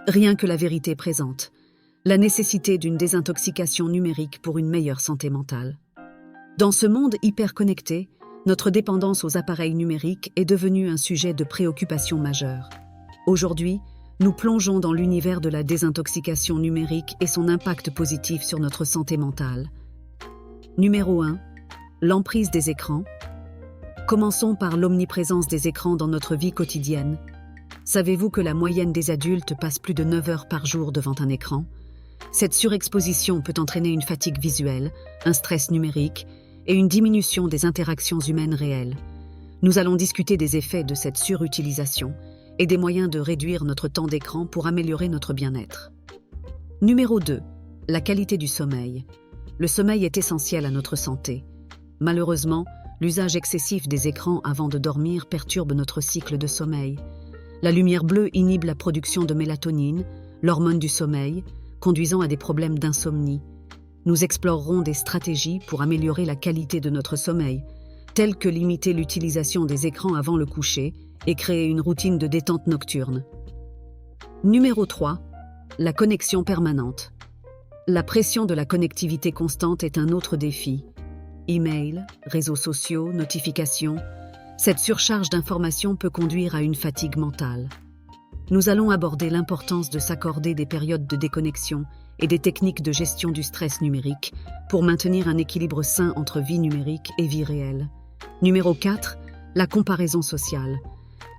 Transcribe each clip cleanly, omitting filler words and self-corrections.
Rien que la vérité présente. La nécessité d'une désintoxication numérique pour une meilleure santé mentale. Dans ce monde hyper connecté, notre dépendance aux appareils numériques est devenue un sujet de préoccupation majeure. Aujourd'hui, nous plongeons dans l'univers de la désintoxication numérique et son impact positif sur notre santé mentale. Numéro 1. L'emprise des écrans. Commençons par l'omniprésence des écrans dans notre vie quotidienne. Savez-vous que la moyenne des adultes passe plus de 9 heures par jour devant un écran ? Cette surexposition peut entraîner une fatigue visuelle, un stress numérique et une diminution des interactions humaines réelles. Nous allons discuter des effets de cette surutilisation et des moyens de réduire notre temps d'écran pour améliorer notre bien-être. Numéro 2. La qualité du sommeil. Le sommeil est essentiel à notre santé. Malheureusement, l'usage excessif des écrans avant de dormir perturbe notre cycle de sommeil. La lumière bleue inhibe la production de mélatonine, l'hormone du sommeil, conduisant à des problèmes d'insomnie. Nous explorerons des stratégies pour améliorer la qualité de notre sommeil, telles que limiter l'utilisation des écrans avant le coucher et créer une routine de détente nocturne. Numéro 3. La connexion permanente. La pression de la connectivité constante est un autre défi. Email, réseaux sociaux, notifications. Cette surcharge d'informations peut conduire à une fatigue mentale. Nous allons aborder l'importance de s'accorder des périodes de déconnexion et des techniques de gestion du stress numérique pour maintenir un équilibre sain entre vie numérique et vie réelle. Numéro 4. La comparaison sociale.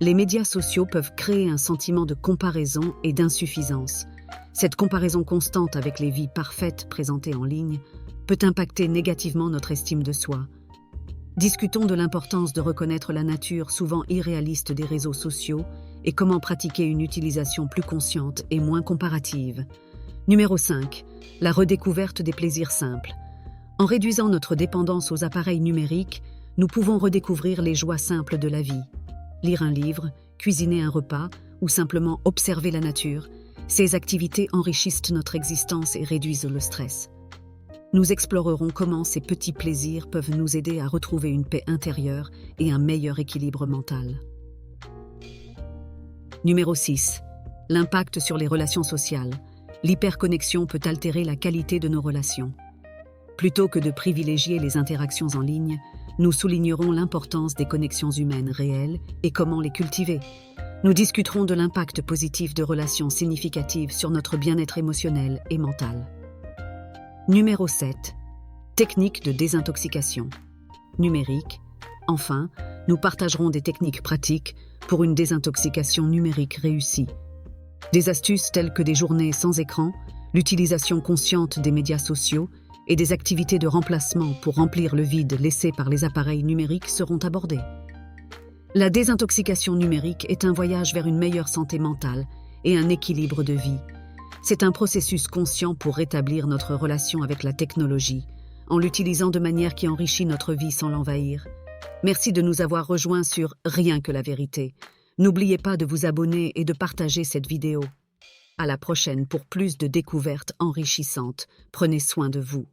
Les médias sociaux peuvent créer un sentiment de comparaison et d'insuffisance. Cette comparaison constante avec les vies parfaites présentées en ligne peut impacter négativement notre estime de soi. Discutons de l'importance de reconnaître la nature souvent irréaliste des réseaux sociaux et comment pratiquer une utilisation plus consciente et moins comparative. Numéro 5. La redécouverte des plaisirs simples. En réduisant notre dépendance aux appareils numériques, nous pouvons redécouvrir les joies simples de la vie. Lire un livre, cuisiner un repas ou simplement observer la nature, ces activités enrichissent notre existence et réduisent le stress. Nous explorerons comment ces petits plaisirs peuvent nous aider à retrouver une paix intérieure et un meilleur équilibre mental. Numéro 6. L'impact sur les relations sociales. L'hyperconnexion peut altérer la qualité de nos relations. Plutôt que de privilégier les interactions en ligne, nous soulignerons l'importance des connexions humaines réelles et comment les cultiver. Nous discuterons de l'impact positif de relations significatives sur notre bien-être émotionnel et mental. Numéro 7. Techniques de désintoxication. Numérique. Enfin, nous partagerons des techniques pratiques pour une désintoxication numérique réussie. Des astuces telles que des journées sans écran, l'utilisation consciente des médias sociaux et des activités de remplacement pour remplir le vide laissé par les appareils numériques seront abordées. La désintoxication numérique est un voyage vers une meilleure santé mentale et un équilibre de vie. C'est un processus conscient pour rétablir notre relation avec la technologie, en l'utilisant de manière qui enrichit notre vie sans l'envahir. Merci de nous avoir rejoints sur Rien que la vérité. N'oubliez pas de vous abonner et de partager cette vidéo. À la prochaine pour plus de découvertes enrichissantes. Prenez soin de vous.